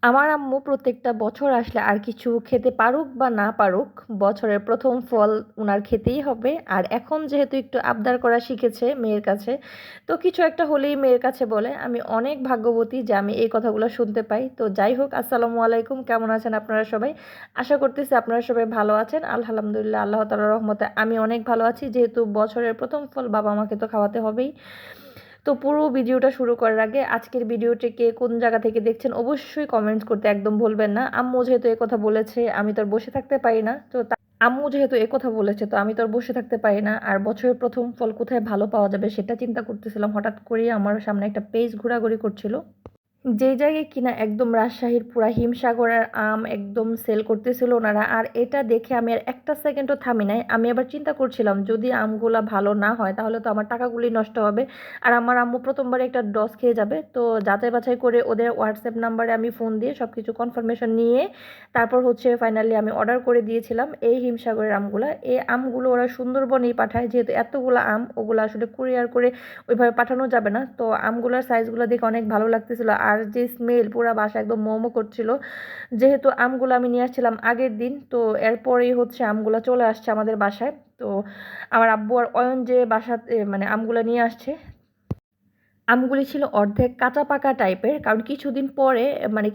আমার আম্মু প্রত্যেকটা বছর আসলে আর কিছু খেতে পারুক বা না পারুক, বছরের প্রথম ফল উনার খেতেই হবে। আর এখন যেহেতু একটু আবদার করা শিখেছে মেয়ের কাছে, তো কিছু একটা হলেই মেয়ের কাছে বলে। আমি অনেক ভাগ্যবতী যে আমি এই কথাগুলো শুনতে পাই। তো যাই হোক, আসসালামু আলাইকুম, কেমন আছেন আপনারা সবাই? আশা করতেছি আপনারা সবাই ভালো আছেন। আলহামদুলিল্লাহ, আল্লাহ তাআলার রহমতে আমি অনেক ভালো আছি। যেহেতু বছরের প্রথম ফল বাবা মাকে তো খাওয়াতে হবেই। তো পুরো ভিডিওটা শুরু করার আগে আজকের ভিডিওটি কে কোন জায়গা থেকে দেখছেন অবশ্যই কমেন্টস করতে একদম ভুলবেন না। আম্মু যেহেতু কথা বলেছে আমি তো আর বসে থাকতে পারি না, তো আম্মু যেহেতু কথা বলেছে তো আমি তো আর বসে থাকতে পারি না। আর বছরের প্রথম ফল কোথায় ভালো পাওয়া যাবে সেটা চিন্তা করতেছিলাম, হঠাৎ করেই আমার সামনে একটা পেজ ঘোরাঘুরি করছিল, যেই জায়গায় কিনা একদম রাজশাহীর পুরা হিমসাগরের আম একদম সেল করতেছিল ওনারা। আর এটা দেখে আমি আর একটা সেকেন্ডও থামি নাই। আমি আবার চিন্তা করছিলাম যদি আমগুলা ভালো না হয় তাহলে তো আমার টাকাগুলি নষ্ট হবে, আর আমার আম্মু প্রথমবারে একটা ডস খেয়ে যাবে। তো যাচাই বাছাই করে ওদের হোয়াটসঅ্যাপ নাম্বারে আমি ফোন দিয়ে সব কিছু কনফার্মেশন নিয়ে তারপর ফাইনালি আমি অর্ডার করে দিয়েছিলাম এই হিমসাগরের আমগুলা। এই আমগুলো ওরা সুন্দরবনেই পাঠায়, যেহেতু এতগুলো আম ওগুলো আসলে কুরিয়ার করে ওইভাবে পাঠানো যাবে না। তো আমগুলার সাইজগুলো দেখে অনেক ভালো লাগতেছিল, আর যে স্মেল পুরা বাসা একদম মোমো করছিল। যেহেতু আমগুলো আমি নিয়ে আসছিলাম আগের দিন, তো এরপরেই আমগুলো চলে আসছে আমাদের বাসায়। তো আমার আব্বু আর অয়ন যে বাসাতে মানে আমগুলো নিয়ে আসছে, আমগুলি ছিল অর্ধেক কাঁচা পাকা টাইপের, কারণ কিছুদিন পরে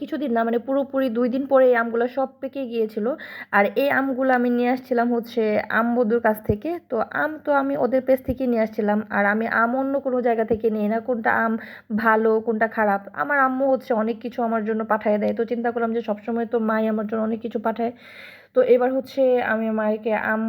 কিছুদিন না পুরোপুরি 2 দিন পরে এই আমগুলো সব পেকে গিয়েছিল। আর এই আমগুলো আমি নিয়ে আসছিলাম আম বন্ধুর কাছ থেকে। তো আম তো আমি ওদের পেছ থেকে নিয়ে আসছিলাম, আর আমি আম অন্য কোনো জায়গা থেকে নিই না, কোনটা আম ভালো কোনটা খারাপ। আমার আম্মু অনেক কিছু আমার জন্য পাঠিয়ে দেয়, তো চিন্তা করলাম যে সবসময় তো মাই আমার জন্য অনেক কিছু পাঠায়। তো এবার আমি মাকে আম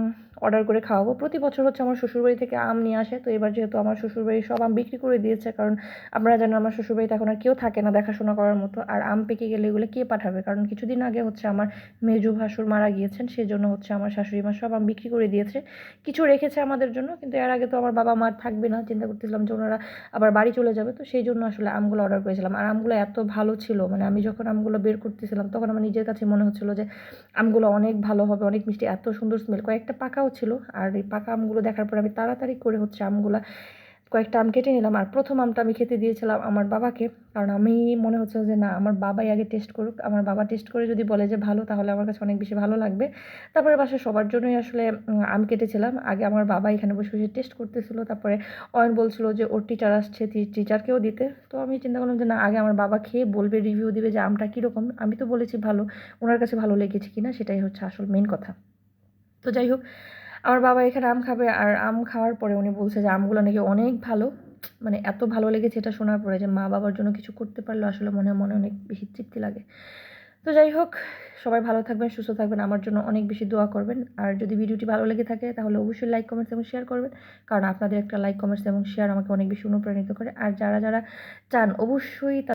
অর্ডার করে খাওয়াবো। প্রতি বছর আমার শ্বশুরবাড়ি থেকে আম নিয়ে আসে। তো এবার যেহেতু আমার শ্বশুরবাড়ির সব আম বিক্রি করে দিয়েছে, কারণ আপনারা জানেন আমার শ্বশুরবাড়িতে এখন আর কেউ থাকে না দেখাশোনা করার মতো। আর আম পেকে গেলে এগুলো কে পাঠাবে, কারণ কিছুদিন আগে আমার মেজো ভাসুর মারা গিয়েছেন, সেজন্য আমার শাশুড়ি মা সব আম বিক্রি করে দিয়েছে। কিছু রেখেছে আমাদের জন্য, কিন্তু এর আগে তো আমার বাবা মা থাকবে না, চিন্তা করতেছিলাম যে ওনারা আবার বাড়ি চলে যাবে। তো সেই জন্য আসলে আমগুলো অর্ডার করেছিলাম। আর আমগুলো এত ভালো ছিল, আমি যখন আমগুলো বের করতেছিলাম তখন আমার নিজের কাছে মনে হচ্ছিল যে আমগুলো অনেক ভালো হবে, অনেক মিষ্টি, এত সুন্দর স্মেল। কয়েকটা পাকাও ছিল, আর এই পাকা আমগুলো দেখার পর আমি তাড়াতাড়ি করে আমগুলো কয়েকটা আম কেটে নিলাম। আর প্রথম আমটা আমি খেতে দিয়েছিলাম আমার বাবাকে, কারণ আমি মনে হচ্ছে যে না, আমার বাবাই আগে টেস্ট করুক। আমার বাবা টেস্ট করে যদি বলে যে ভালো, তাহলে আমার কাছে অনেক বেশি ভালো লাগবে। তারপরে বাসায় সবার জন্যই আম কেটেছিলাম। আগে আমার বাবা এখানে বসে বসে টেস্ট করতেছিল, তারপরে অয়ন বলছিল যে ওর টিচার আসছে, টিচারকেও দিতে। তো আমি চিন্তা করলাম যে না, আগে আমার বাবা খেয়ে বলবে, রিভিউ দিবে যে আমটা কীরকম। আমি তো বলেছি ভালো, ওনার কাছে ভালো লেগেছে কিনা সেটাই আসল মেন কথা। তো যাই হোক, আমার বাবা এখানে আম খাবে, আর আম খাওয়ার পরে উনি বলছে যে আমগুলো নাকি অনেক ভালো। এত ভালো লেগেছে এটা শোনার পরে যে মা বাবার জন্য কিছু করতে পারলে আসলে মনে মনে অনেক বেশি তৃপ্তি লাগে। তো যাই হোক, সবাই ভালো থাকবেন, সুস্থ থাকবেন, আমার জন্য অনেক বেশি দোয়া করবেন। আর যদি ভিডিওটি ভালো লেগে থাকে তাহলে অবশ্যই লাইক কমেন্টস এবং শেয়ার করবেন, কারণ আপনাদের একটা লাইক কমেন্টস এবং শেয়ার আমাকে অনেক বেশি অনুপ্রাণিত করে। আর যারা যারা চান অবশ্যই